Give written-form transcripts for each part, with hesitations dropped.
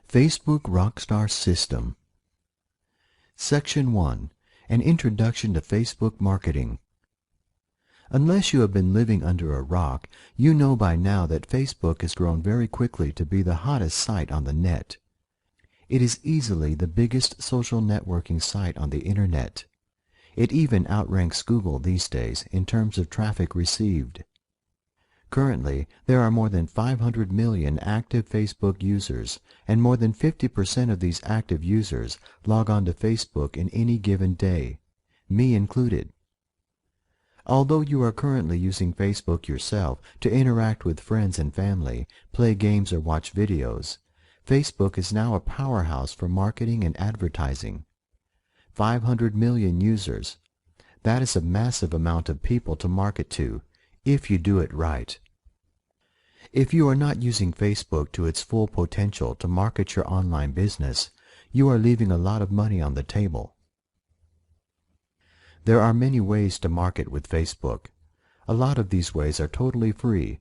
Facebook Rockstar System. Section 1. An Introduction to Facebook Marketing. Unless you have been living under a rock, you know by now that Facebook has grown very quickly to be the hottest site on the net. It is easily the biggest social networking site on the Internet. It even outranks Google these days in terms of traffic received. Currently, there are more than 500 million active Facebook users, and more than 50% of these active users log on to Facebook in any given day, me included. Although you are currently using Facebook yourself to interact with friends and family, play games or watch videos, Facebook is now a powerhouse for marketing and advertising. 500 million users. That is a massive amount of people to market to, if you do it right. If you are not using Facebook to its full potential to market your online business, you are leaving a lot of money on the table. There are many ways to market with Facebook. A lot of these ways are totally free,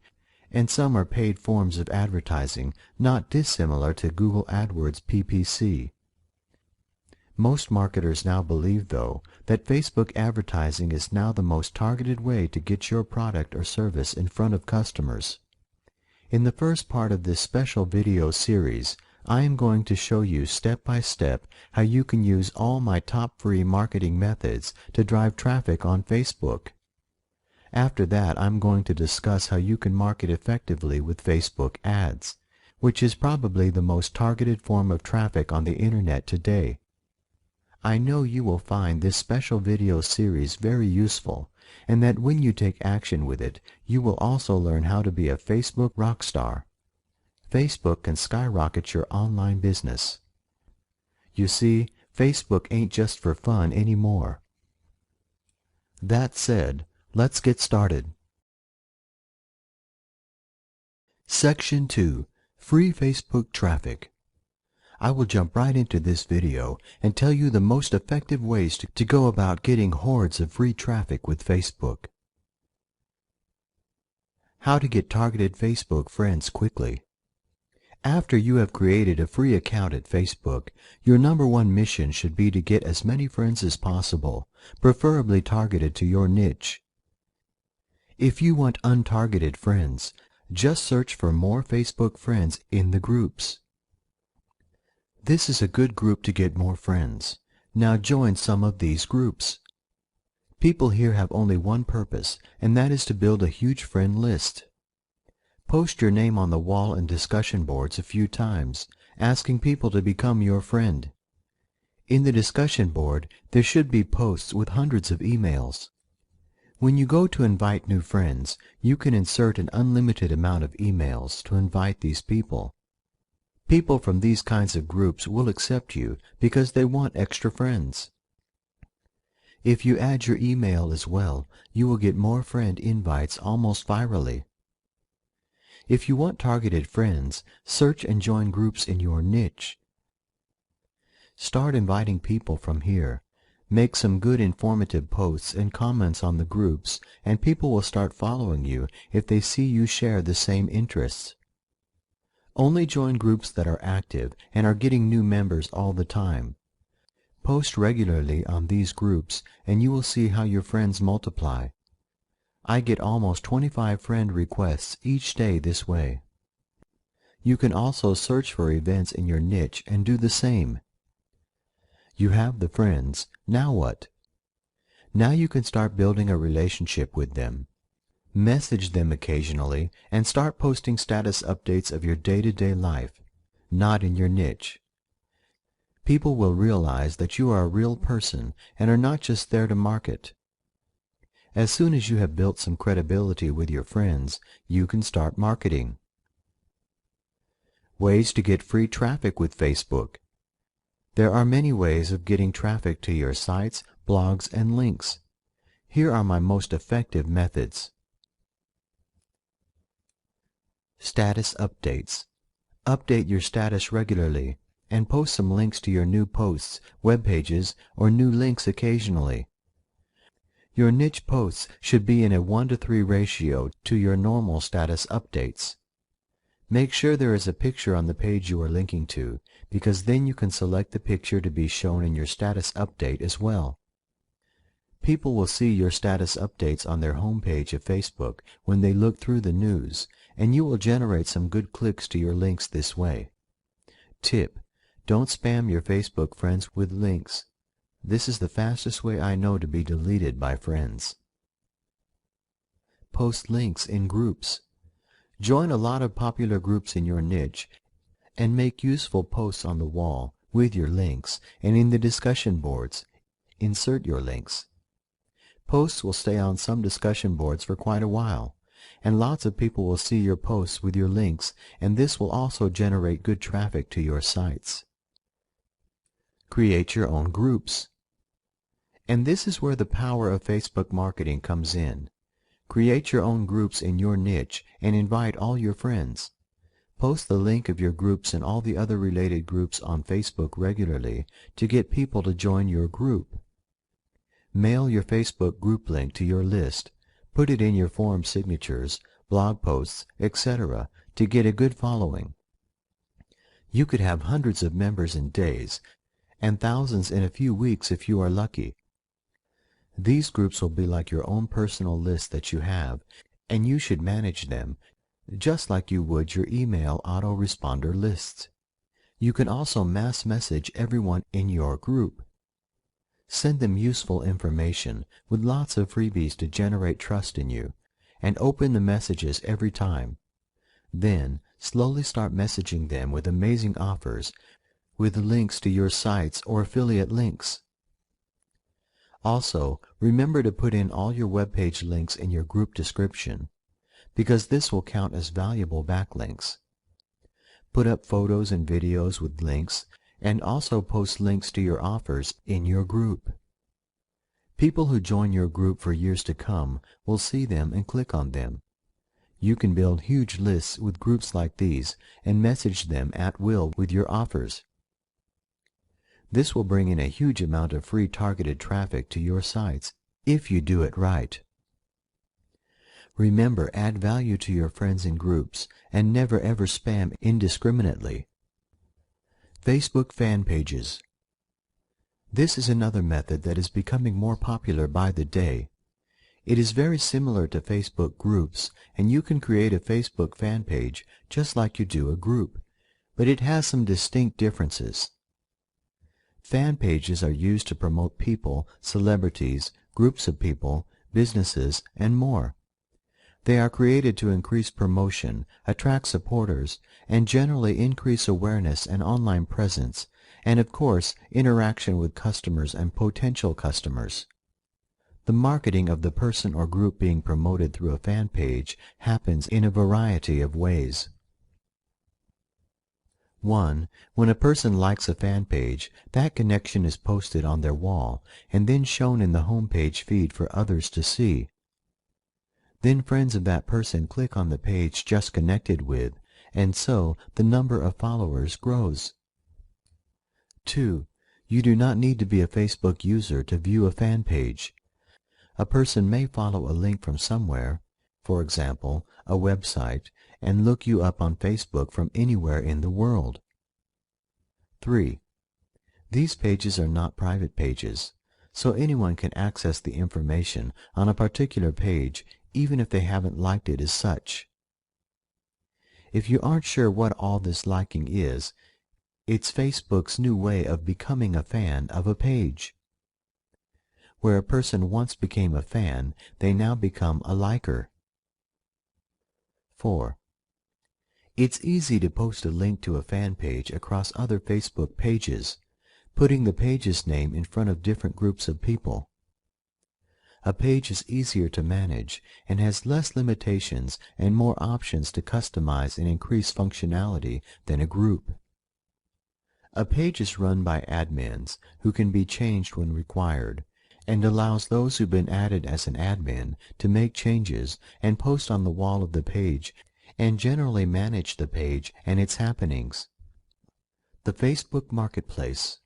and some are paid forms of advertising not dissimilar to Google AdWords PPC. Most marketers now believe, though, that Facebook advertising is now the most targeted way to get your product or service in front of customers. In the first part of this special video series, I am going to show you step by step how you can use all my top free marketing methods to drive traffic on Facebook. After that, I'm going to discuss how you can market effectively with Facebook ads, which is probably the most targeted form of traffic on the Internet today. I know you will find this special video series very useful, and that when you take action with it, you will also learn how to be a Facebook rockstar. Facebook can skyrocket your online business. You see, Facebook ain't just for fun anymore. That said, let's get started. Section 2. Free Facebook Traffic. I will jump right into this video and tell you the most effective ways to go about getting hordes of free traffic with Facebook. How to get targeted Facebook friends quickly. After you have created a free account at Facebook, your #1 mission should be to get as many friends as possible, preferably targeted to your niche. If you want untargeted friends, just search for more Facebook friends in the groups. This is a good group to get more friends. Now join some of these groups. People here have only one purpose, and that is to build a huge friend list. Post your name on the wall and discussion boards a few times, asking people to become your friend. In the discussion board, there should be posts with hundreds of emails. When you go to invite new friends, you can insert an unlimited amount of emails to invite these people. People from these kinds of groups will accept you because they want extra friends. If you add your email as well, you will get more friend invites almost virally. If you want targeted friends, search and join groups in your niche. Start inviting people from here. Make some good informative posts and comments on the groups, and people will start following you if they see you share the same interests. Only join groups that are active and are getting new members all the time. Post regularly on these groups and you will see how your friends multiply. I get almost 25 friend requests each day this way. You can also search for events in your niche and do the same. You have the friends, now what? Now you can start building a relationship with them. Message them occasionally and start posting status updates of your day-to-day life, not in your niche. People will realize that you are a real person and are not just there to market. As soon as you have built some credibility with your friends, you can start marketing. Ways to get free traffic with Facebook. There are many ways of getting traffic to your sites, blogs, and links. Here are my most effective methods. Status updates. Update your status regularly and post some links to your new posts, web pages, or new links occasionally. Your niche posts should be in a 1:3 ratio to your normal status updates. Make sure there is a picture on the page you are linking to, because then you can select the picture to be shown in your status update as well. People will see your status updates on their homepage of Facebook when they look through the news, and you will generate some good clicks to your links this way. Tip: don't spam your Facebook friends with links. This is the fastest way I know to be deleted by friends. Post links in groups. Join a lot of popular groups in your niche and make useful posts on the wall with your links, and in the discussion boards, insert your links. Posts will stay on some discussion boards for quite a while, and lots of people will see your posts with your links, and this will also generate good traffic to your sites. Create your own groups. And this is where the power of Facebook marketing comes in. Create your own groups in your niche and invite all your friends. Post the link of your groups and all the other related groups on Facebook regularly to get people to join your group. Mail your Facebook group link to your list. Put it in your forum signatures, blog posts, etc. to get a good following. You could have hundreds of members in days, and thousands in a few weeks if you are lucky. These groups will be like your own personal list that you have, and you should manage them, just like you would your email autoresponder lists. You can also mass message everyone in your group. Send them useful information with lots of freebies to generate trust in you, and open the messages every time. Then, slowly start messaging them with amazing offers, with links to your sites or affiliate links. Also, remember to put in all your web page links in your group description, because this will count as valuable backlinks. Put up photos and videos with links, and also post links to your offers in your group. People who join your group for years to come will see them and click on them. You can build huge lists with groups like these and message them at will with your offers. This will bring in a huge amount of free targeted traffic to your sites if you do it right. Remember, add value to your friends in groups and never ever spam indiscriminately. Facebook fan pages. This is another method that is becoming more popular by the day. It is very similar to Facebook groups, and you can create a Facebook fan page just like you do a group, but it has some distinct differences. Fan pages are used to promote people, celebrities, groups of people, businesses, and more. They are created to increase promotion, attract supporters, and generally increase awareness and online presence, and of course, interaction with customers and potential customers. The marketing of the person or group being promoted through a fan page happens in a variety of ways. 1. When a person likes a fan page, that connection is posted on their wall and then shown in the home page feed for others to see. Then friends of that person click on the page just connected with, and so the number of followers grows. 2. You do not need to be a Facebook user to view a fan page. A person may follow a link from somewhere, for example, a website, and look you up on Facebook from anywhere in the world. 3. These pages are not private pages, so anyone can access the information on a particular page even if they haven't liked it as such. If you aren't sure what all this liking is, it's Facebook's new way of becoming a fan of a page. Where a person once became a fan, they now become a liker. 4. It's easy to post a link to a fan page across other Facebook pages, putting the page's name in front of different groups of people. A page is easier to manage and has less limitations and more options to customize and increase functionality than a group. A page is run by admins who can be changed when required, and allows those who've been added as an admin to make changes and post on the wall of the page and generally manage the page and its happenings. The Facebook Marketplace.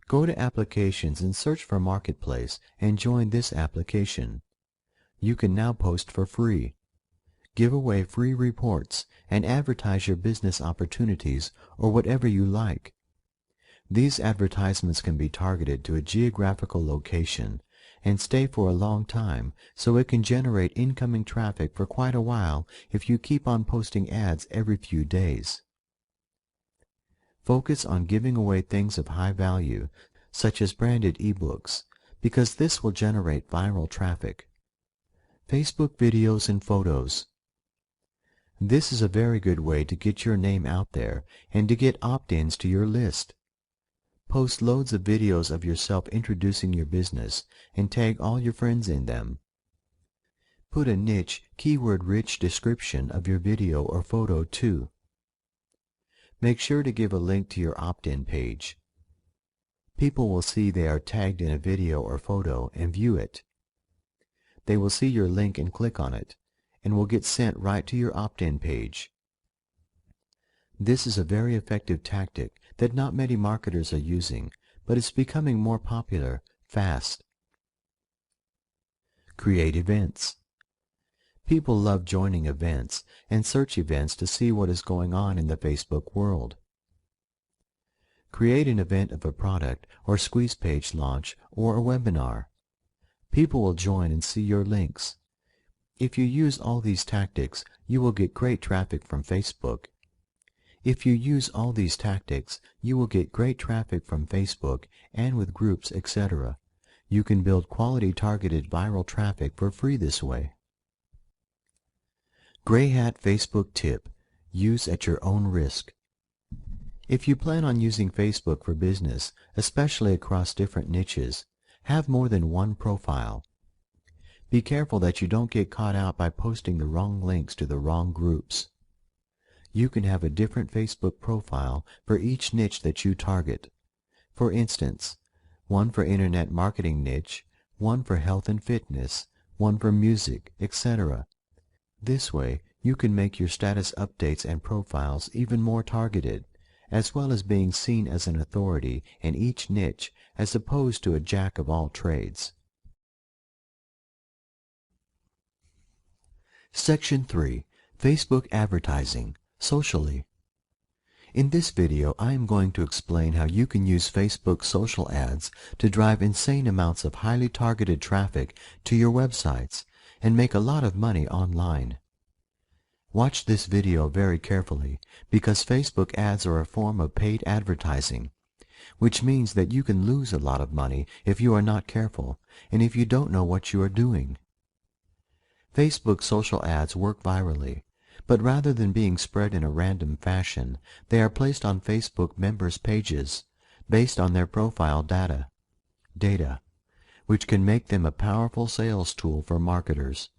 Go to Applications and search for Marketplace and join this application. You can now post for free. give away free reports, and advertise your business opportunities or whatever you like. These advertisements can be targeted to a geographical location and stay for a long time, so it can generate incoming traffic for quite a while if you keep on posting ads every few days. Focus on giving away things of high value, such as branded ebooks, because this will generate viral traffic. Facebook videos and photos. This is a very good way to get your name out there and to get opt-ins to your list. Post loads of videos of yourself introducing your business and tag all your friends in them. Put a niche, keyword-rich description of your video or photo too. Make sure to give a link to your opt-in page. People will see they are tagged in a video or photo and view it. They will see your link and click on it, and will get sent right to your opt-in page. This is a very effective tactic that not many marketers are using, but it's becoming more popular fast. Create events. People love joining events and search events to see what is going on in the Facebook world. Create an event of a product or squeeze page launch or a webinar. People will join and see your links. If you use all these tactics, you will get great traffic from Facebook. If you use all these tactics, you will get great traffic from Facebook and with groups, etc. You can build quality targeted viral traffic for free this way. Gray Hat Facebook tip: use at your own risk. If you plan on using Facebook for business, especially across different niches, have more than one profile. Be careful that you don't get caught out by posting the wrong links to the wrong groups. You can have a different Facebook profile for each niche that you target. For instance, one for internet marketing niche, one for health and fitness, one for music, etc. This way, you can make your status updates and profiles even more targeted, as well as being seen as an authority in each niche as opposed to a jack of all trades. Section 3. Facebook Advertising, Socially. In this video, I am going to explain how you can use Facebook social ads to drive insane amounts of highly targeted traffic to your websites and make a lot of money online. Watch this video very carefully because Facebook ads are a form of paid advertising, which means that you can lose a lot of money if you are not careful and if you don't know what you are doing. Facebook social ads work virally, but rather than being spread in a random fashion, they are placed on Facebook members' pages based on their profile data, which can make them a powerful sales tool for marketers,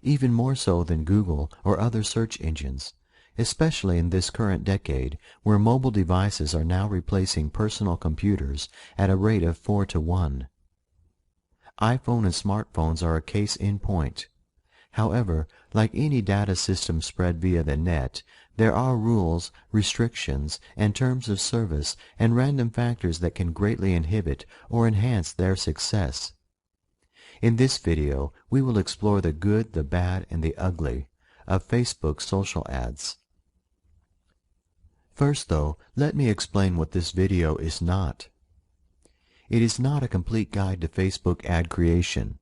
even more so than Google or other search engines, especially in this current decade where mobile devices are now replacing personal computers at a rate of 4 to 1. iPhone and smartphones are a case in point. However, like any data system spread via the net, there are rules, restrictions, and terms of service and random factors that can greatly inhibit or enhance their success. In this video, we will explore the good, the bad, and the ugly of Facebook social ads. First, though, let me explain what this video is not. It is not a complete guide to Facebook ad creation.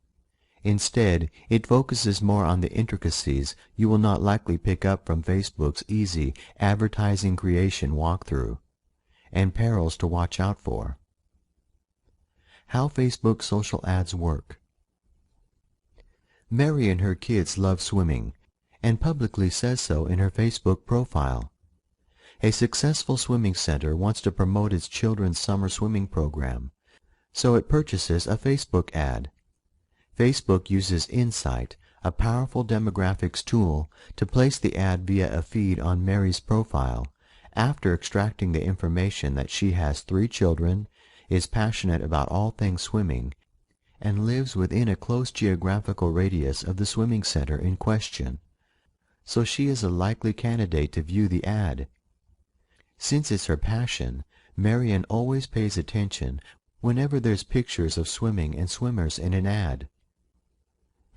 Instead, it focuses more on the intricacies you will not likely pick up from Facebook's easy advertising creation walkthrough, and perils to watch out for. How Facebook social ads work. Mary and her kids love swimming, and publicly says so in her Facebook profile. A successful swimming center wants to promote its children's summer swimming program, so it purchases a Facebook ad. Facebook uses Insight, a powerful demographics tool, to place the ad via a feed on Mary's profile, after extracting the information that she has 3 children, is passionate about all things swimming, and lives within a close geographical radius of the swimming center in question. So she is a likely candidate to view the ad. Since it's her passion, Marian always pays attention whenever there's pictures of swimming and swimmers in an ad.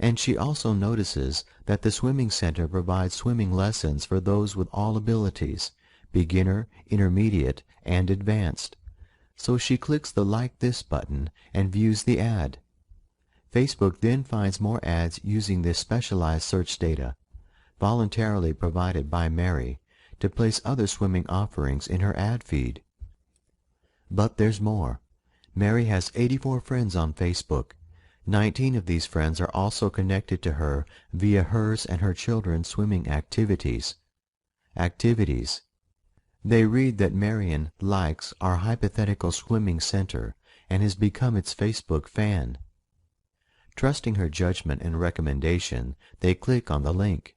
And she also notices that the swimming center provides swimming lessons for those with all abilities, beginner, intermediate, and advanced. So she clicks the Like This button and views the ad. Facebook then finds more ads using this specialized search data, voluntarily provided by Mary, to place other swimming offerings in her ad feed. But there's more. Mary has 84 friends on Facebook. 19 of these friends are also connected to her via hers and her children's swimming activities. They read that Marion likes our hypothetical swimming center and has become its Facebook fan. Trusting her judgment and recommendation, they click on the link.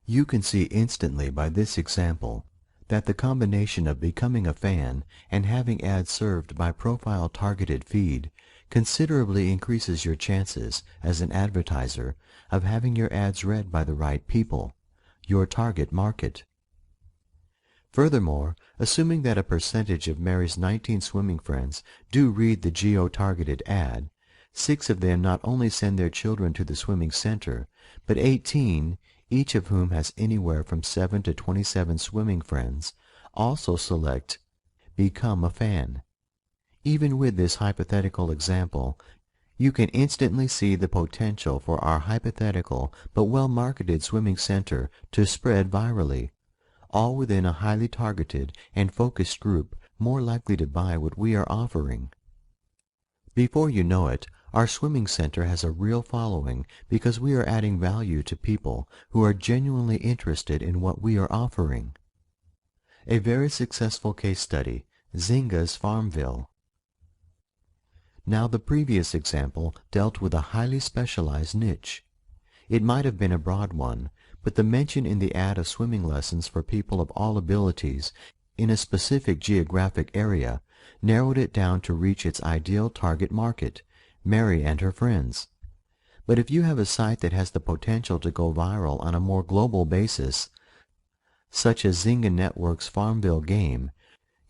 You can see instantly by this example that the combination of becoming a fan and having ads served by profile-targeted feed considerably increases your chances as an advertiser of having your ads read by the right people, your target market. Furthermore, assuming that a percentage of Mary's 19 swimming friends do read the geo-targeted ad, 6 of them not only send their children to the swimming center, but 18, each of whom has anywhere from 7 to 27 swimming friends, also select Become a Fan. Even with this hypothetical example, you can instantly see the potential for our hypothetical but well-marketed swimming center to spread virally, all within a highly targeted and focused group more likely to buy what we are offering. Before you know it, our swimming center has a real following because we are adding value to people who are genuinely interested in what we are offering. A very successful case study, Zynga's Farmville. Now the previous example dealt with a highly specialized niche. It might have been a broad one, but the mention in the ad of swimming lessons for people of all abilities in a specific geographic area narrowed it down to reach its ideal target market, Mary and her friends. But if you have a site that has the potential to go viral on a more global basis, such as Zynga Network's Farmville game,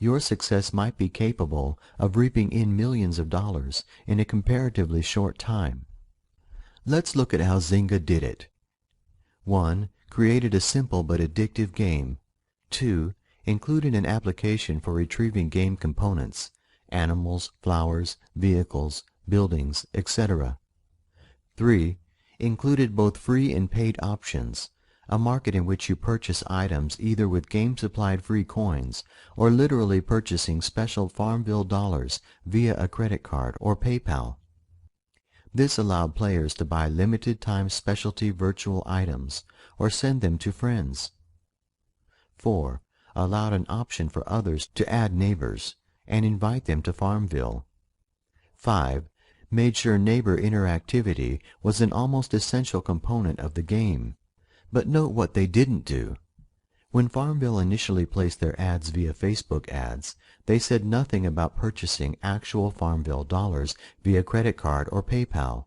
your success might be capable of reaping in millions of dollars in a comparatively short time. Let's look at how Zynga did it. 1. Created a simple but addictive game. 2. Included an application for retrieving game components, animals, flowers, vehicles, buildings, etc. 3. Included both free and paid options, a market in which you purchase items either with game-supplied free coins or literally purchasing special Farmville dollars via a credit card or PayPal. This allowed players to buy limited-time specialty virtual items or send them to friends. 4. Allowed an option for others to add neighbors and invite them to Farmville. 5. Made sure neighbor interactivity was an almost essential component of the game. But note what they didn't do. When Farmville initially placed their ads via Facebook ads, they said nothing about purchasing actual Farmville dollars via credit card or PayPal.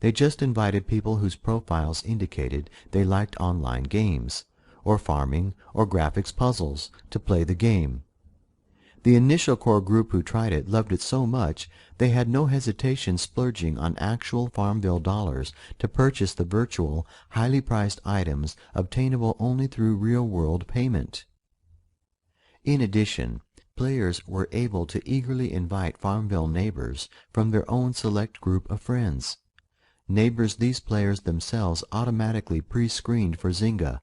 They just invited people whose profiles indicated they liked online games, or farming, or graphics puzzles, to play the game. The initial core group who tried it loved it so much they had no hesitation splurging on actual Farmville dollars to purchase the virtual, highly priced items obtainable only through real-world payment. In addition, players were able to eagerly invite Farmville neighbors from their own select group of friends. Neighbors these players themselves automatically pre-screened for Zynga.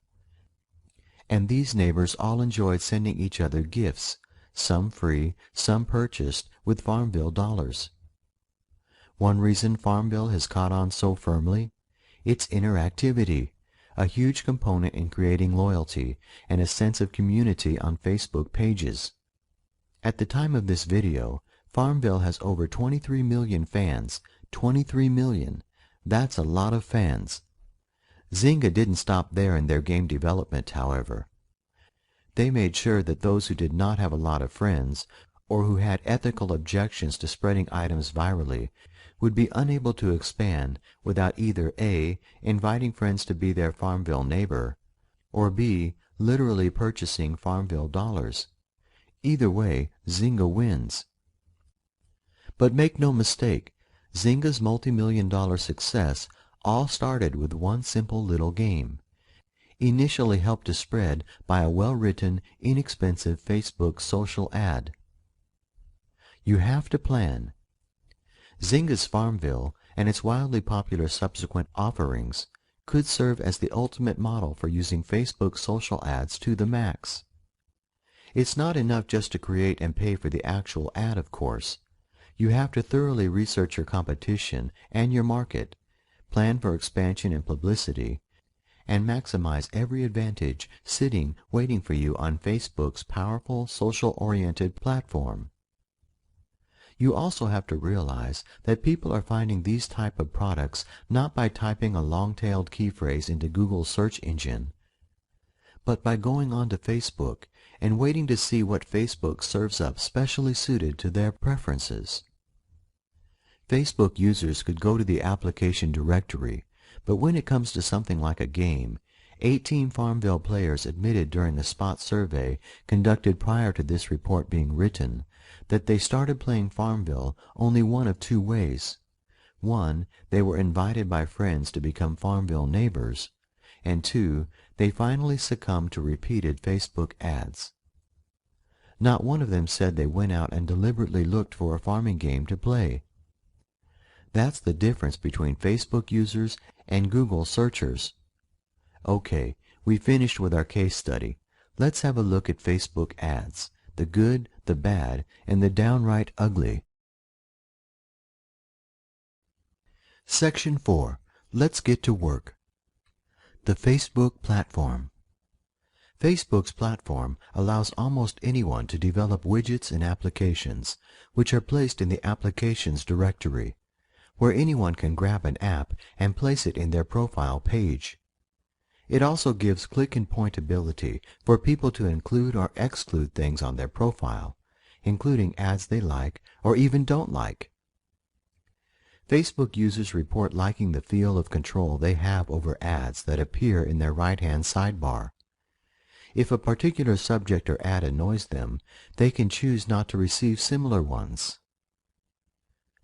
And these neighbors all enjoyed sending each other gifts, some free, some purchased with Farmville dollars. One reason Farmville has caught on so firmly? Its interactivity, a huge component in creating loyalty and a sense of community on Facebook pages. At the time of this video, Farmville has over 23 million fans. 23 million. That's a lot of fans. Zynga didn't stop there in their game development, however. They made sure that those who did not have a lot of friends, or who had ethical objections to spreading items virally, would be unable to expand without either A. inviting friends to be their Farmville neighbor, or B. literally purchasing Farmville dollars. Either way, Zynga wins. But make no mistake, Zynga's multi-million-dollar success all started with one simple little game, initially helped to spread by a well-written, inexpensive Facebook social ad. You have to plan. Zynga's Farmville and its wildly popular subsequent offerings could serve as the ultimate model for using Facebook social ads to the max. It's not enough just to create and pay for the actual ad, of course. You have to thoroughly research your competition and your market, plan for expansion and publicity, and maximize every advantage sitting waiting for you on Facebook's powerful social-oriented platform. You also have to realize that people are finding these type of products not by typing a long-tailed key phrase into Google's search engine, but by going onto Facebook and waiting to see what Facebook serves up specially suited to their preferences. Facebook users could go to the application directory, but when it comes to something like a game, 18 Farmville players admitted during a spot survey conducted prior to this report being written that they started playing Farmville only one of two ways. One, they were invited by friends to become Farmville neighbors, and two, they finally succumbed to repeated Facebook ads. Not one of them said they went out and deliberately looked for a farming game to play. That's the difference between Facebook users and Google searchers. Okay, we finished with our case study. Let's have a look at Facebook ads, the good, the bad, and the downright ugly. Section 4. Let's get to work. The Facebook platform. Facebook's platform allows almost anyone to develop widgets and applications, which are placed in the Applications directory, where anyone can grab an app and place it in their profile page. It also gives click and point ability for people to include or exclude things on their profile, including ads they like or even don't like. Facebook users report liking the feel of control they have over ads that appear in their right-hand sidebar. If a particular subject or ad annoys them, they can choose not to receive similar ones.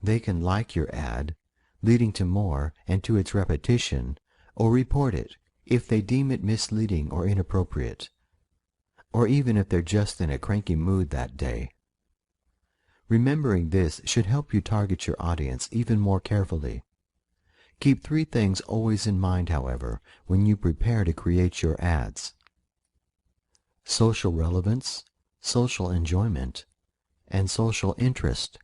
They can like your ad, leading to more and to its repetition, or report it if they deem it misleading or inappropriate, or even if they're just in a cranky mood that day. Remembering this should help you target your audience even more carefully. Keep three things always in mind, however, when you prepare to create your ads: social relevance, social enjoyment, and social interest.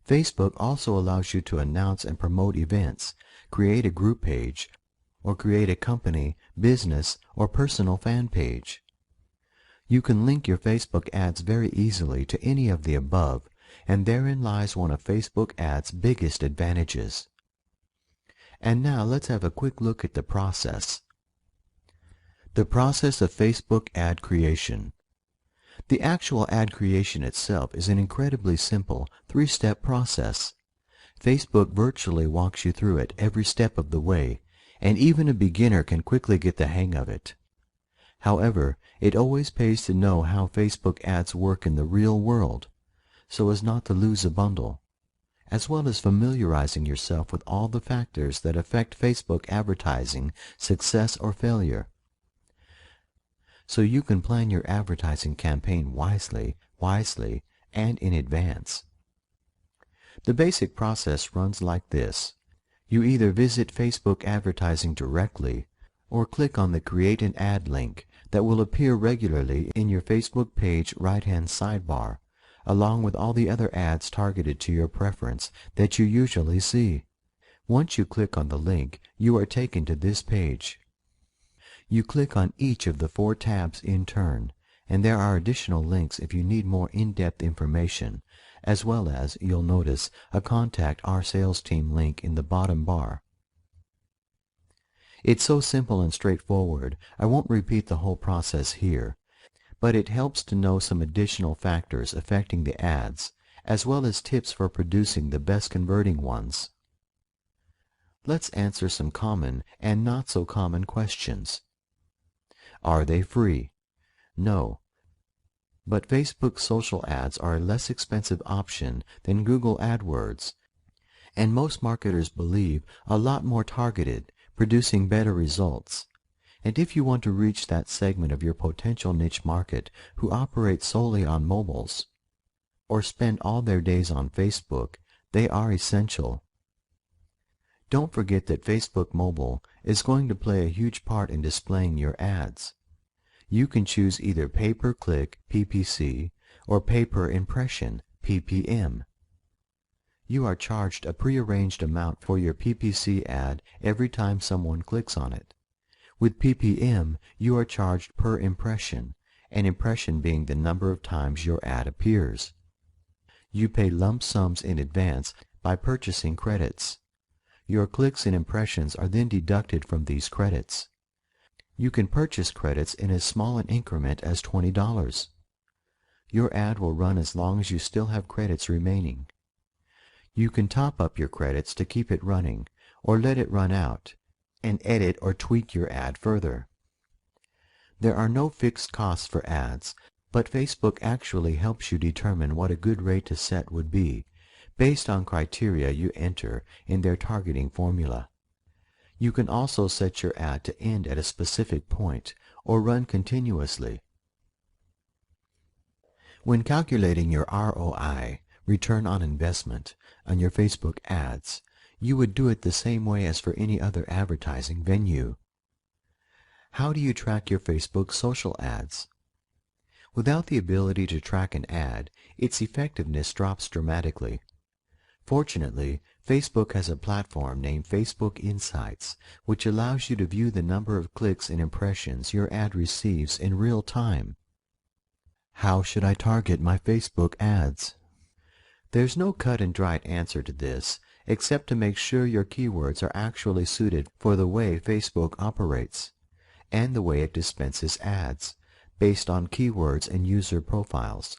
Facebook also allows you to announce and promote events, create a group page, or create a company, business, or personal fan page. You can link your Facebook ads very easily to any of the above, and therein lies one of Facebook ads' biggest advantages. And now let's have a quick look at the process. The process of Facebook ad creation. The actual ad creation itself is an incredibly simple, three-step process. Facebook virtually walks you through it every step of the way, and even a beginner can quickly get the hang of it. However, it always pays to know how Facebook ads work in the real world, so as not to lose a bundle, as well as familiarizing yourself with all the factors that affect Facebook advertising success or failure, so you can plan your advertising campaign wisely, and in advance. The basic process runs like this. You either visit Facebook advertising directly, or click on the Create an Ad link that will appear regularly in your Facebook page right-hand sidebar, along with all the other ads targeted to your preference that you usually see. Once you click on the link, you are taken to this page. You click on each of the 4 tabs in turn, and there are additional links if you need more in-depth information, as well as, you'll notice, a Contact Our Sales Team link in the bottom bar. It's so simple and straightforward, I won't repeat the whole process here, but it helps to know some additional factors affecting the ads, as well as tips for producing the best converting ones. Let's answer some common and not so common questions. Are they free? No. But Facebook social ads are a less expensive option than Google AdWords, and most marketers believe a lot more targeted, producing better results. And if you want to reach that segment of your potential niche market who operate solely on mobiles or spend all their days on Facebook, they are essential. Don't forget that Facebook Mobile is going to play a huge part in displaying your ads. You can choose either pay-per-click or pay-per-impression (PPM). You are charged a prearranged amount for your PPC ad every time someone clicks on it. With PPM, you are charged per impression, an impression being the number of times your ad appears. You pay lump sums in advance by purchasing credits. Your clicks and impressions are then deducted from these credits. You can purchase credits in as small an increment as $20. Your ad will run as long as you still have credits remaining. You can top up your credits to keep it running, or let it run out, and edit or tweak your ad further. There are no fixed costs for ads, but Facebook actually helps you determine what a good rate to set would be, based on criteria you enter in their targeting formula. You can also set your ad to end at a specific point or run continuously. When calculating your ROI, return on investment, on your Facebook ads, you would do it the same way as for any other advertising venue. How do you track your Facebook social ads? Without the ability to track an ad, its effectiveness drops dramatically. Fortunately, Facebook has a platform named Facebook Insights, which allows you to view the number of clicks and impressions your ad receives in real time. How should I target my Facebook ads? There's no cut and dried answer to this, except to make sure your keywords are actually suited for the way Facebook operates, and the way it dispenses ads, based on keywords and user profiles.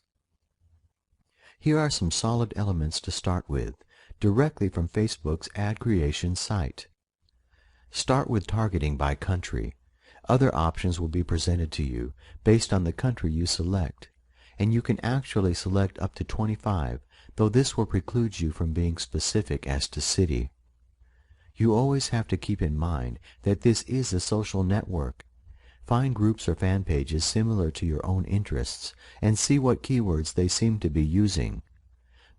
Here are some solid elements to start with, directly from Facebook's ad creation site. Start with targeting by country. Other options will be presented to you based on the country you select, and you can actually select up to 25, though this will preclude you from being specific as to city. You always have to keep in mind that this is a social network. Find groups or fan pages similar to your own interests and see what keywords they seem to be using.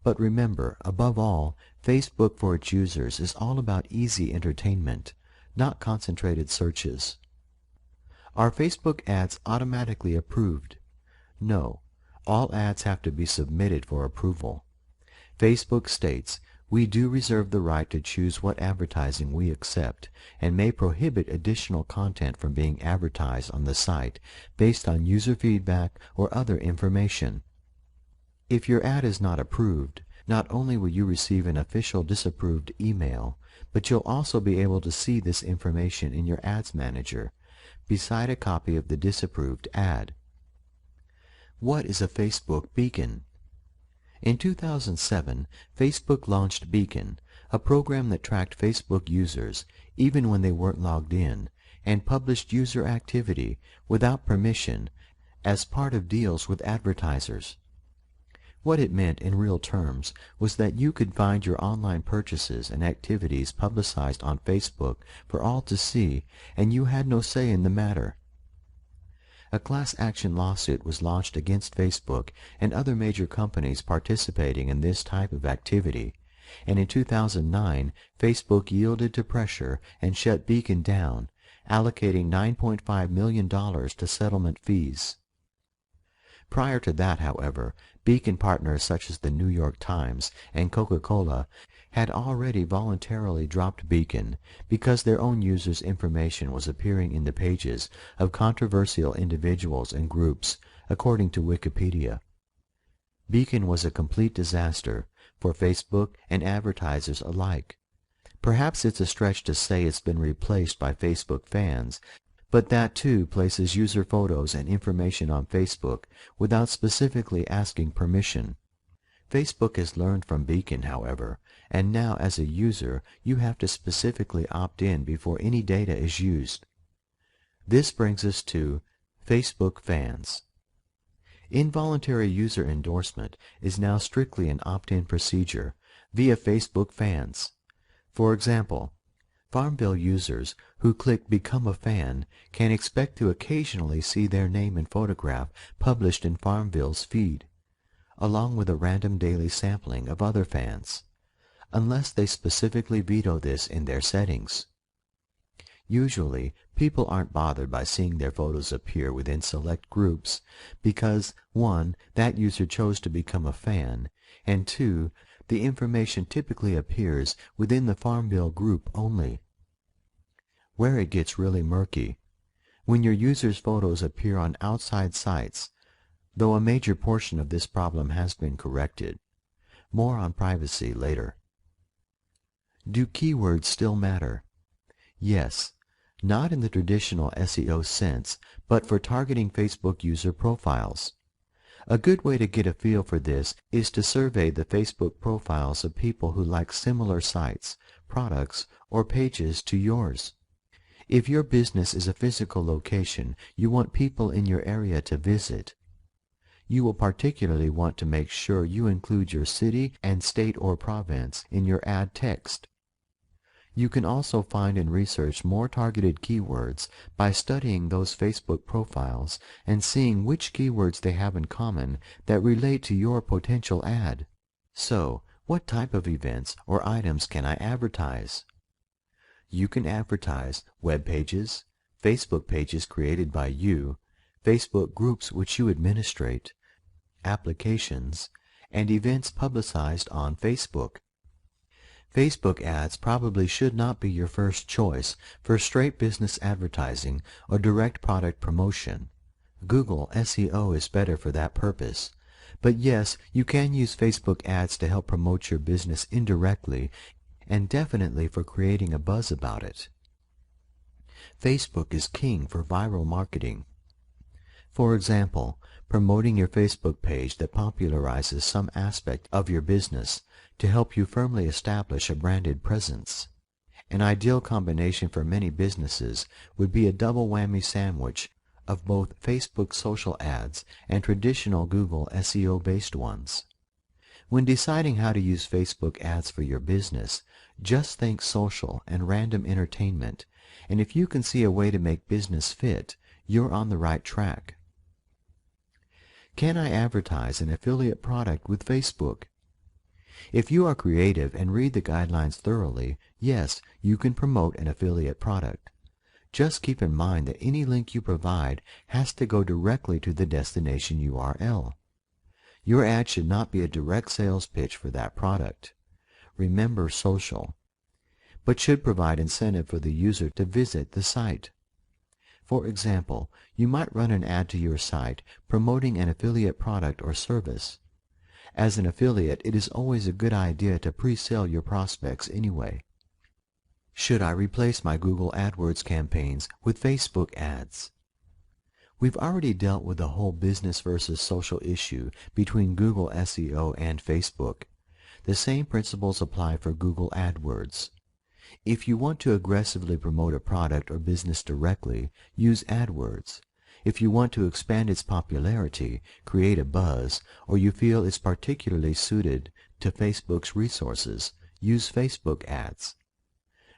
But remember, above all, Facebook for its users is all about easy entertainment, not concentrated searches. Are Facebook ads automatically approved? No. All ads have to be submitted for approval. Facebook states, "We do reserve the right to choose what advertising we accept and may prohibit additional content from being advertised on the site based on user feedback or other information." If your ad is not approved, not only will you receive an official disapproved email, but you'll also be able to see this information in your Ads Manager, beside a copy of the disapproved ad. What is a Facebook beacon? In 2007, Facebook launched Beacon, a program that tracked Facebook users, even when they weren't logged in, and published user activity without permission as part of deals with advertisers. What it meant in real terms was that you could find your online purchases and activities publicized on Facebook for all to see, and you had no say in the matter. A class action lawsuit was launched against Facebook and other major companies participating in this type of activity, and in 2009, Facebook yielded to pressure and shut Beacon down, allocating $9.5 million to settlement fees. Prior to that, however, Beacon partners such as the New York Times and Coca-Cola had already voluntarily dropped Beacon because their own users' information was appearing in the pages of controversial individuals and groups, according to Wikipedia. Beacon was a complete disaster for Facebook and advertisers alike. Perhaps it's a stretch to say it's been replaced by Facebook fans, but that too places user photos and information on Facebook without specifically asking permission. Facebook has learned from Beacon, however, and now as a user you have to specifically opt in before any data is used. This brings us to Facebook fans. Involuntary user endorsement is now strictly an opt-in procedure, via Facebook fans. For example, Farmville users who click Become a Fan can expect to occasionally see their name and photograph published in Farmville's feed, along with a random daily sampling of other fans, unless they specifically veto this in their settings. Usually, people aren't bothered by seeing their photos appear within select groups because, 1, that user chose to become a fan, and 2, the information typically appears within the Farmville group only. Where it gets really murky, when your users' photos appear on outside sites, though a major portion of this problem has been corrected. More on privacy later. Do keywords still matter? Yes, not in the traditional SEO sense, but for targeting Facebook user profiles. A good way to get a feel for this is to survey the Facebook profiles of people who like similar sites, products, or pages to yours. If your business is a physical location you want people in your area to visit, you will particularly want to make sure you include your city and state or province in your ad text. You can also find and research more targeted keywords by studying those Facebook profiles and seeing which keywords they have in common that relate to your potential ad. So, what type of events or items can I advertise? You can advertise web pages, Facebook pages created by you, Facebook groups which you administrate, applications, and events publicized on Facebook. Facebook ads probably should not be your first choice for straight business advertising or direct product promotion. Google SEO is better for that purpose. But yes, you can use Facebook ads to help promote your business indirectly and definitely for creating a buzz about it. Facebook is king for viral marketing. For example, promoting your Facebook page that popularizes some aspect of your business to help you firmly establish a branded presence. An ideal combination for many businesses would be a double whammy sandwich of both Facebook social ads and traditional Google SEO-based ones. When deciding how to use Facebook ads for your business, just think social and random entertainment, and if you can see a way to make business fit, you're on the right track. Can I advertise an affiliate product with Facebook? If you are creative and read the guidelines thoroughly, yes, you can promote an affiliate product. Just keep in mind that any link you provide has to go directly to the destination URL. Your ad should not be a direct sales pitch for that product. Remember social, but should provide incentive for the user to visit the site. For example, you might run an ad to your site promoting an affiliate product or service. As an affiliate, it is always a good idea to pre-sell your prospects anyway. Should I replace my Google AdWords campaigns with Facebook ads? We've already dealt with the whole business versus social issue between Google SEO and Facebook. The same principles apply for Google AdWords. If you want to aggressively promote a product or business directly, use AdWords. If you want to expand its popularity, create a buzz, or you feel it's particularly suited to Facebook's resources, use Facebook ads.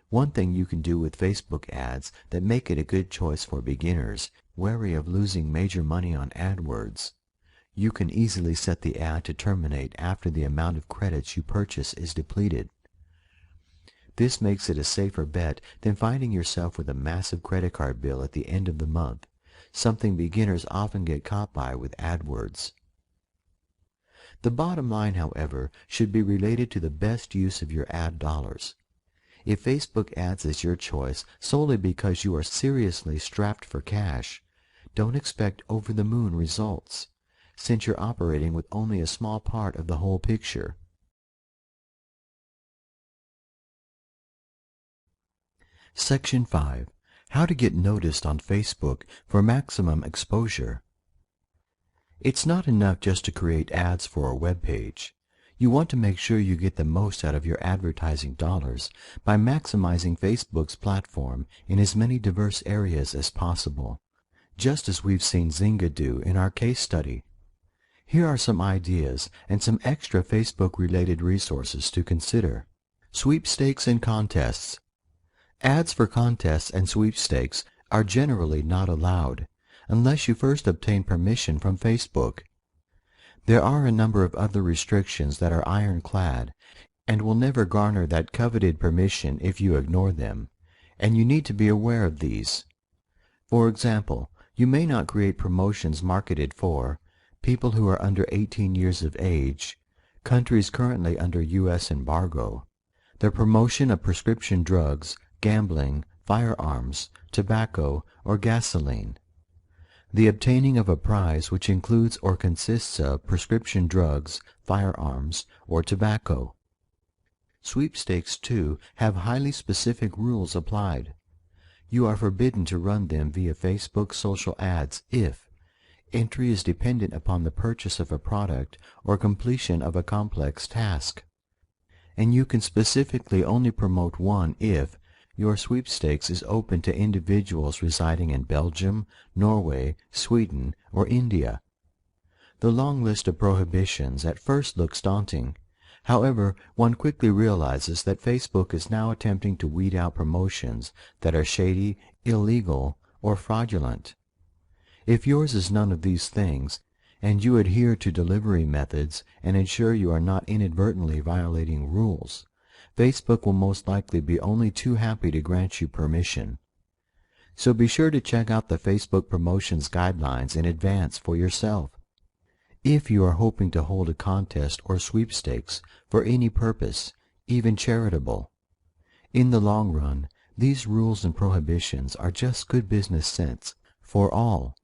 One thing you can do with Facebook ads that make it a good choice for beginners, wary of losing major money on AdWords. You can easily set the ad to terminate after the amount of credits you purchase is depleted. This makes it a safer bet than finding yourself with a massive credit card bill at the end of the month, something beginners often get caught by with AdWords. The bottom line, however, should be related to the best use of your ad dollars. If Facebook ads is your choice solely because you are seriously strapped for cash, don't expect over-the-moon results, since you're operating with only a small part of the whole picture. Section 5. How to get noticed on Facebook for maximum exposure. It's not enough just to create ads for a web page. You want to make sure you get the most out of your advertising dollars by maximizing Facebook's platform in as many diverse areas as possible, just as we've seen Zynga do in our case study. Here are some ideas and some extra Facebook-related resources to consider. Sweepstakes and contests. Ads for contests and sweepstakes are generally not allowed unless you first obtain permission from Facebook. There are a number of other restrictions that are ironclad and will never garner that coveted permission if you ignore them, and you need to be aware of these. For example, you may not create promotions marketed for people who are under 18 years of age, countries currently under U.S. embargo, the promotion of prescription drugs, gambling, firearms, tobacco, or gasoline, the obtaining of a prize which includes or consists of prescription drugs, firearms, or tobacco. Sweepstakes, too, have highly specific rules applied. You are forbidden to run them via Facebook social ads if entry is dependent upon the purchase of a product or completion of a complex task. And you can specifically only promote one if your sweepstakes is open to individuals residing in Belgium, Norway, Sweden, or India. The long list of prohibitions at first looks daunting. However, one quickly realizes that Facebook is now attempting to weed out promotions that are shady, illegal, or fraudulent. If yours is none of these things, and you adhere to delivery methods and ensure you are not inadvertently violating rules, Facebook will most likely be only too happy to grant you permission. So be sure to check out the Facebook promotions guidelines in advance for yourself. If you are hoping to hold a contest or sweepstakes for any purpose, even charitable, in the long run, these rules and prohibitions are just good business sense for all.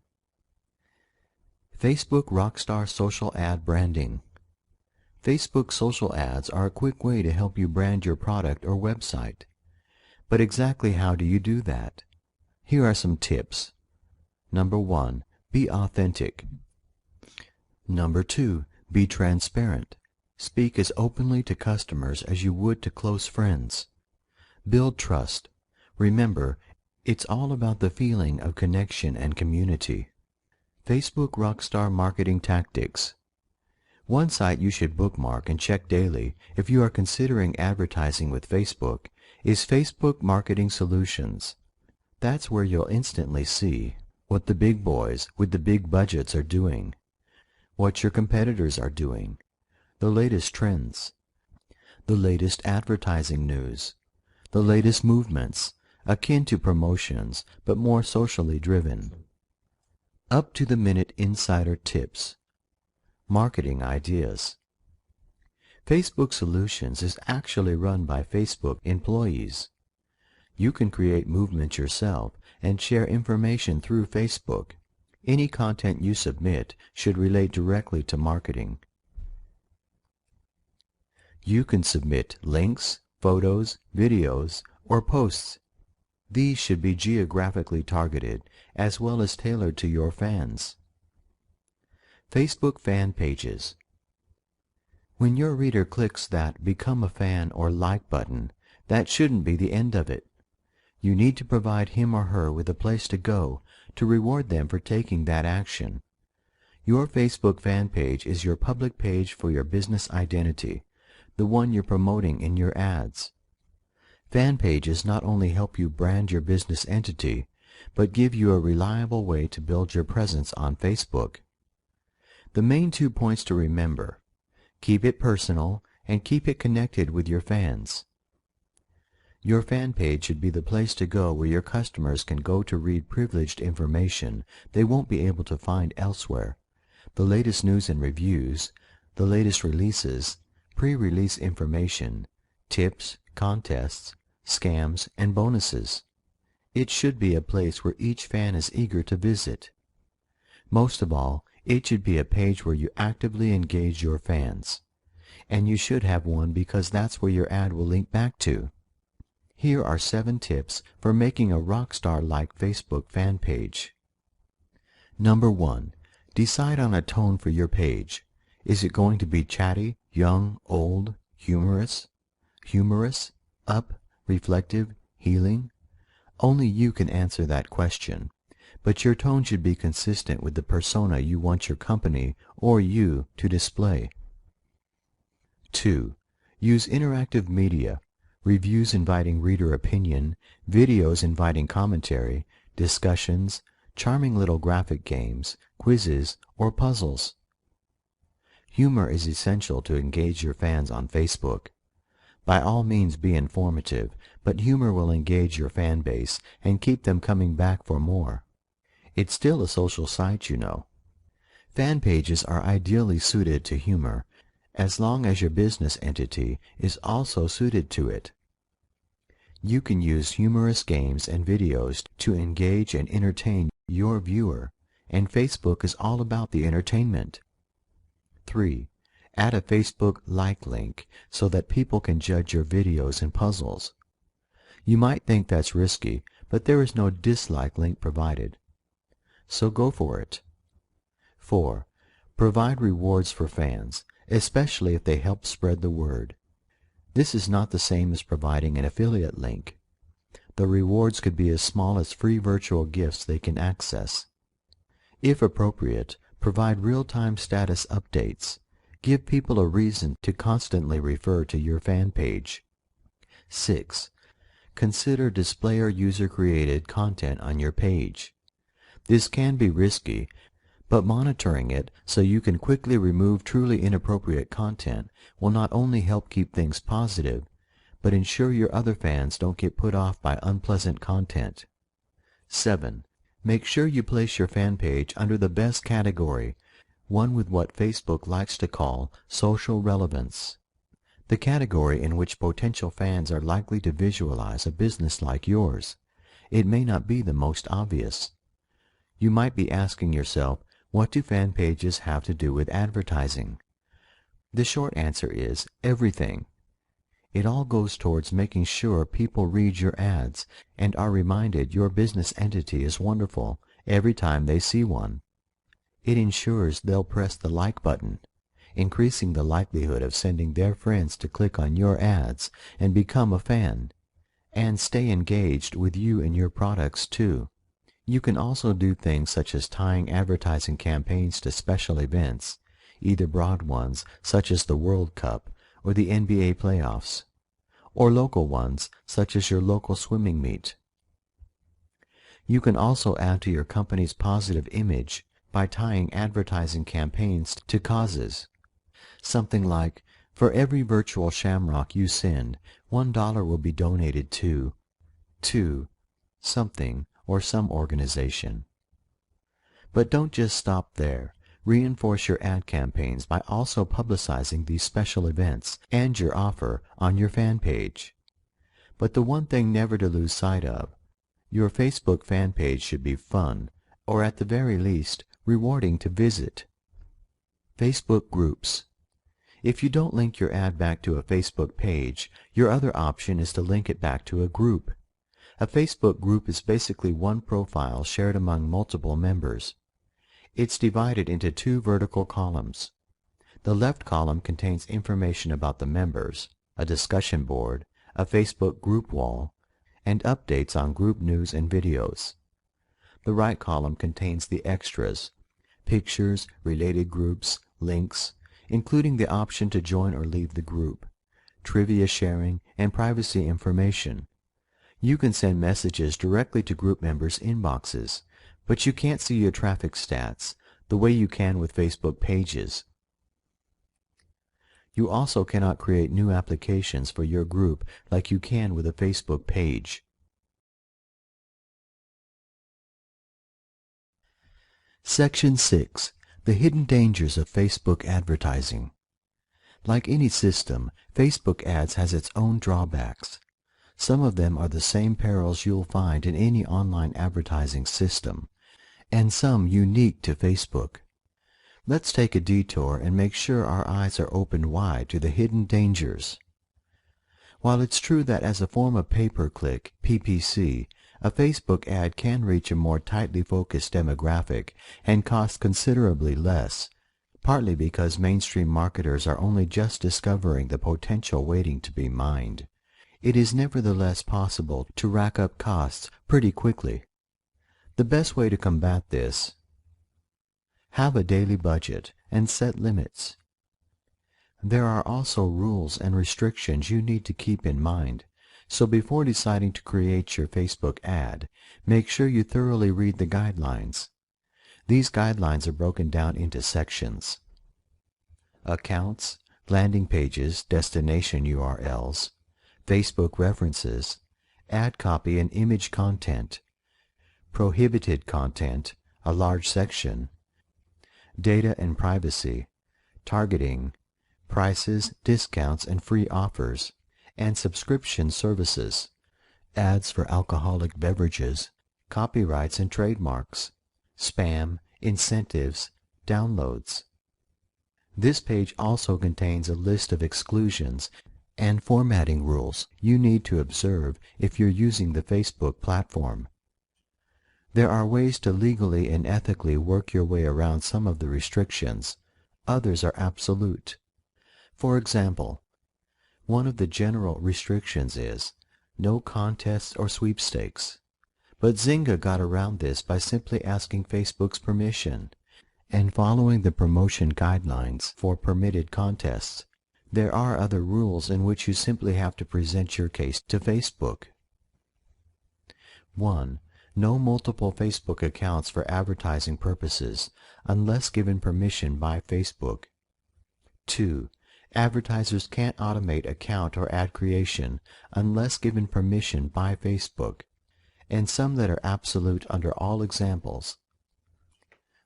Facebook Rockstar Social Ad Branding. Facebook social ads are a quick way to help you brand your product or website. But exactly how do you do that? Here are some tips. Number 1, be authentic. Number 2, be transparent. Speak as openly to customers as you would to close friends. Build trust. Remember, it's all about the feeling of connection and community. Facebook Rockstar Marketing Tactics. One site you should bookmark and check daily if you are considering advertising with Facebook is Facebook Marketing Solutions. That's where you'll instantly see what the big boys with the big budgets are doing, what your competitors are doing, the latest trends, the latest advertising news, the latest movements, akin to promotions but more socially driven. Up-to-the-minute insider tips. Marketing ideas. Facebook Solutions is actually run by Facebook employees. You can create movements yourself and share information through Facebook. Any content you submit should relate directly to marketing. You can submit links, photos, videos, or posts. These should be geographically targeted as well as tailored to your fans. Facebook fan pages. When your reader clicks that Become a Fan or Like button, that shouldn't be the end of it. You need to provide him or her with a place to go to reward them for taking that action. Your Facebook fan page is your public page for your business identity, the one you're promoting in your ads. Fan pages not only help you brand your business entity, but give you a reliable way to build your presence on Facebook. The main 2 points to remember: keep it personal and keep it connected with your fans. Your fan page should be the place to go where your customers can go to read privileged information they won't be able to find elsewhere, the latest news and reviews, the latest releases, pre-release information, tips, contests, scams, and bonuses. It should be a place where each fan is eager to visit. Most of all, it should be a page where you actively engage your fans. And you should have one because that's where your ad will link back to. Here are 7 tips for making a Rockstar-like Facebook fan page. Number 1, decide on a tone for your page. Is it going to be chatty, young, old, humorous, up, reflective, healing? Only you can answer that question. but your tone should be consistent with the persona you want your company or you to display. 2. Use interactive media, reviews inviting reader opinion, videos inviting commentary, discussions, charming little graphic games, quizzes, or puzzles. Humor is essential to engage your fans on Facebook. By all means be informative, but humor will engage your fan base and keep them coming back for more. It's still a social site, you know. Fan pages are ideally suited to humor, as long as your business entity is also suited to it. You can use humorous games and videos to engage and entertain your viewer, and Facebook is all about the entertainment. 3. Add a Facebook like link so that people can judge your videos and puzzles. You might think that's risky, but there is no dislike link provided. So go for it. 4. Provide rewards for fans, especially if they help spread the word. This is not the same as providing an affiliate link. The rewards could be as small as free virtual gifts they can access. If appropriate, provide real-time status updates. Give people a reason to constantly refer to your fan page. 6. Consider displayer user-created content on your page. This can be risky, but monitoring it so you can quickly remove truly inappropriate content will not only help keep things positive, but ensure your other fans don't get put off by unpleasant content. 7. Make sure you place your fan page under the best category, one with what Facebook likes to call social relevance, the category in which potential fans are likely to visualize a business like yours. It may not be the most obvious. You might be asking yourself, what do fan pages have to do with advertising? The short answer is everything. It all goes towards making sure people read your ads and are reminded your business entity is wonderful every time they see one. It ensures they'll press the like button, increasing the likelihood of sending their friends to click on your ads and become a fan, and stay engaged with you and your products too. You can also do things such as tying advertising campaigns to special events, either broad ones such as the World Cup or the NBA playoffs, or local ones such as your local swimming meet. You can also add to your company's positive image by tying advertising campaigns to causes. Something like, for every virtual shamrock you send, $1 will be donated to something or some organization. But don't just stop there. Reinforce your ad campaigns by also publicizing these special events and your offer on your fan page. But the one thing never to lose sight of, your Facebook fan page should be fun, or at the very least, rewarding to visit. Facebook groups. If you don't link your ad back to a Facebook page, your other option is to link it back to a group. A Facebook group is basically one profile shared among multiple members. It's divided into two vertical columns. The left column contains information about the members, a discussion board, a Facebook group wall, and updates on group news and videos. The right column contains the extras, pictures, related groups, links, including the option to join or leave the group, trivia sharing, and privacy information. You can send messages directly to group members' inboxes, but you can't see your traffic stats the way you can with Facebook pages. You also cannot create new applications for your group like you can with a Facebook page. Section 6. The hidden dangers of Facebook advertising. Like any system, Facebook ads has its own drawbacks. Some of them are the same perils you'll find in any online advertising system, and some unique to Facebook. Let's take a detour and make sure our eyes are opened wide to the hidden dangers. While it's true that as a form of pay-per-click, PPC, a Facebook ad can reach a more tightly focused demographic and cost considerably less, partly because mainstream marketers are only just discovering the potential waiting to be mined, it is nevertheless possible to rack up costs pretty quickly. The best way to combat this: have a daily budget and set limits. There are also rules and restrictions you need to keep in mind, so before deciding to create your Facebook ad, make sure you thoroughly read the guidelines. These guidelines are broken down into sections: accounts, landing pages, destination URLs, Facebook references, ad copy and image content, prohibited content, a large section, data and privacy, targeting, prices, discounts and free offers, and subscription services, ads for alcoholic beverages, copyrights and trademarks, spam, incentives, downloads. This page also contains a list of exclusions and formatting rules you need to observe if you're using the Facebook platform. There are ways to legally and ethically work your way around some of the restrictions. Others are absolute. For example, one of the general restrictions is no contests or sweepstakes. But Zynga got around this by simply asking Facebook's permission and following the promotion guidelines for permitted contests. There are other rules in which you simply have to present your case to Facebook. 1. No multiple Facebook accounts for advertising purposes unless given permission by Facebook. 2. Advertisers can't automate account or ad creation unless given permission by Facebook, and some that are absolute under all examples.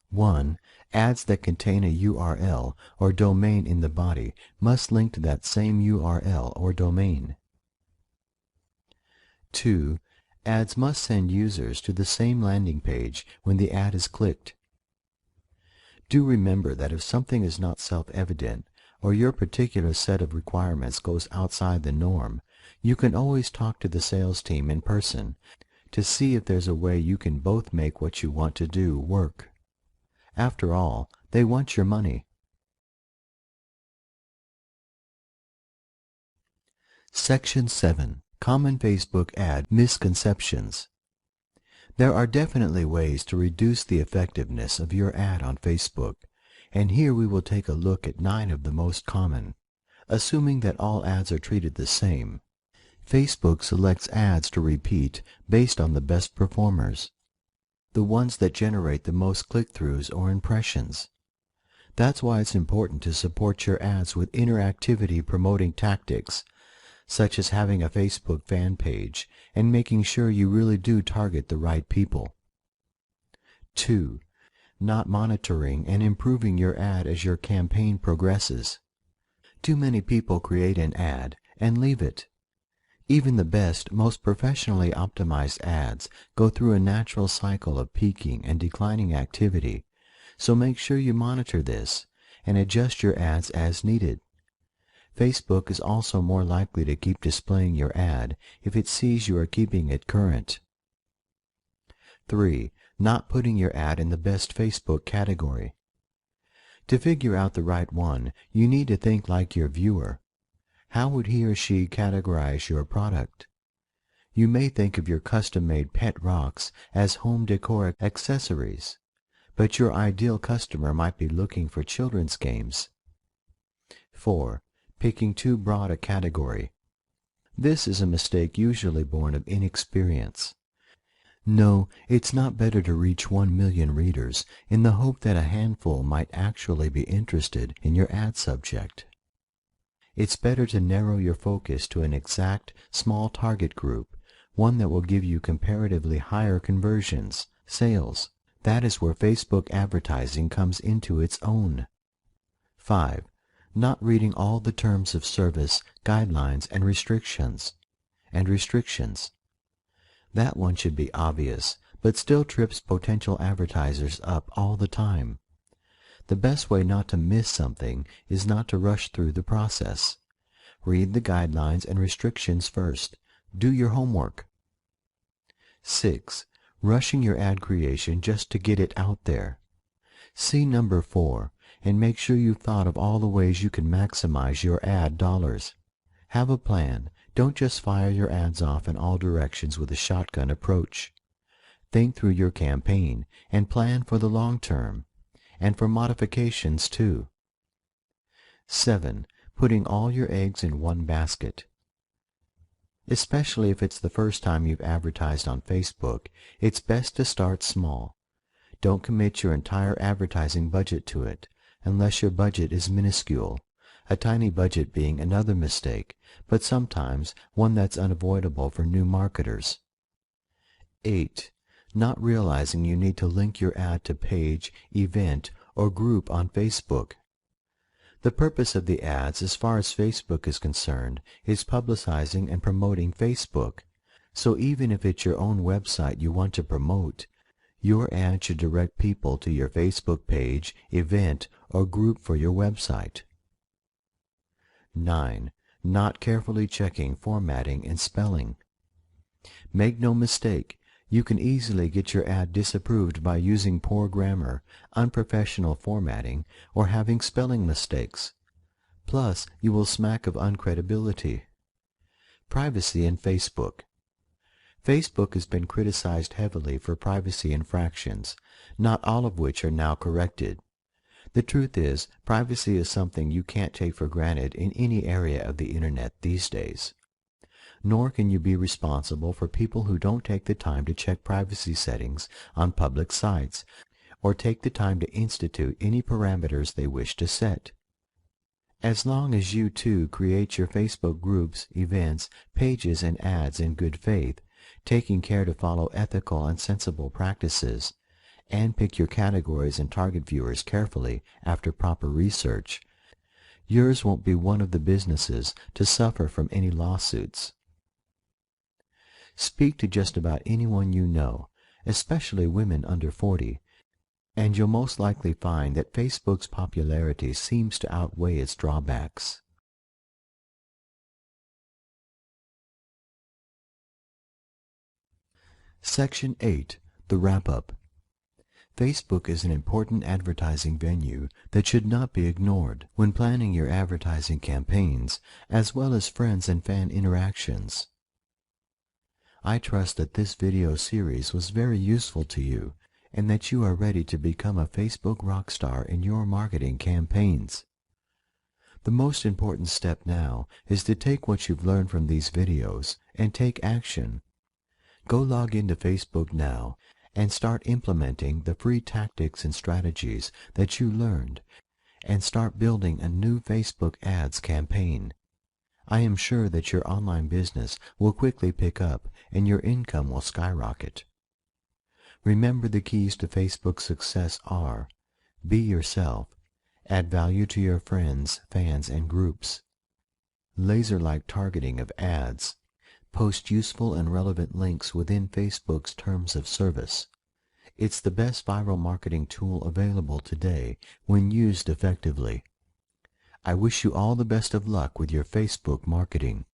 1. Ads that contain a URL or domain in the body must link to that same URL or domain. 2. Ads must send users to the same landing page when the ad is clicked. Do remember that if something is not self-evident or your particular set of requirements goes outside the norm, you can always talk to the sales team in person to see if there's a way you can both make what you want to do work. After all, they want your money. Section 7. Common Facebook Ad Misconceptions. There are definitely ways to reduce the effectiveness of your ad on Facebook, and here we will take a look at 9 of the most common. Assuming that all ads are treated the same, Facebook selects ads to repeat based on the best performers, the ones that generate the most click-throughs or impressions. That's why it's important to support your ads with interactivity promoting tactics, such as having a Facebook fan page and making sure you really do target the right people. 2. Not monitoring and improving your ad as your campaign progresses. Too many people create an ad and leave it. Even the best, most professionally optimized ads go through a natural cycle of peaking and declining activity, so make sure you monitor this and adjust your ads as needed. Facebook is also more likely to keep displaying your ad if it sees you are keeping it current. 3. Not putting your ad in the best Facebook category. To figure out the right one, you need to think like your viewer. How would he or she categorize your product? You may think of your custom-made pet rocks as home decor accessories, but your ideal customer might be looking for children's games. 4. Picking too broad a category. This is a mistake usually born of inexperience. No, it's not better to reach 1 million readers in the hope that a handful might actually be interested in your ad subject. It's better to narrow your focus to an exact, small target group, one that will give you comparatively higher conversions, sales. That is where Facebook advertising comes into its own. 5. Not reading all the terms of service, guidelines, and restrictions. That one should be obvious, but still trips potential advertisers up all the time. The best way not to miss something is not to rush through the process. Read the guidelines and restrictions first. Do your homework. 6. Rushing your ad creation just to get it out there. See number 4 and make sure you've thought of all the ways you can maximize your ad dollars. Have a plan. Don't just fire your ads off in all directions with a shotgun approach. Think through your campaign and plan for the long term, and for modifications too. 7. Putting all your eggs in one basket. Especially if it's the first time you've advertised on Facebook, it's best to start small. Don't commit your entire advertising budget to it, unless your budget is minuscule, a tiny budget being another mistake, but sometimes one that's unavoidable for new marketers. 8. Not realizing you need to link your ad to page, event, or group on Facebook. The purpose of the ads, as far as Facebook is concerned, is publicizing and promoting Facebook. So even if it's your own website you want to promote, your ad should direct people to your Facebook page, event, or group for your website. 9. Not carefully checking formatting and spelling. Make no mistake, you can easily get your ad disapproved by using poor grammar, unprofessional formatting, or having spelling mistakes. Plus, you will smack of uncredibility. Privacy in Facebook. Facebook has been criticized heavily for privacy infractions, not all of which are now corrected. The truth is, privacy is something you can't take for granted in any area of the Internet these days. Nor can you be responsible for people who don't take the time to check privacy settings on public sites, or take the time to institute any parameters they wish to set. As long as you too create your Facebook groups, events, pages, and ads in good faith, taking care to follow ethical and sensible practices, and pick your categories and target viewers carefully after proper research, yours won't be one of the businesses to suffer from any lawsuits. Speak to just about anyone you know, especially women under 40, and you'll most likely find that Facebook's popularity seems to outweigh its drawbacks. Section 8. The Wrap-Up. Facebook is an important advertising venue that should not be ignored when planning your advertising campaigns, as well as friends and fan interactions. I trust that this video series was very useful to you and that you are ready to become a Facebook rockstar in your marketing campaigns. The most important step now is to take what you've learned from these videos and take action. Go log into Facebook now and start implementing the free tactics and strategies that you learned, and start building a new Facebook ads campaign. I am sure that your online business will quickly pick up and your income will skyrocket. Remember, the keys to Facebook success are: be yourself, add value to your friends, fans, and groups, laser-like targeting of ads, post useful and relevant links within Facebook's terms of service. It's the best viral marketing tool available today when used effectively. I wish you all the best of luck with your Facebook marketing.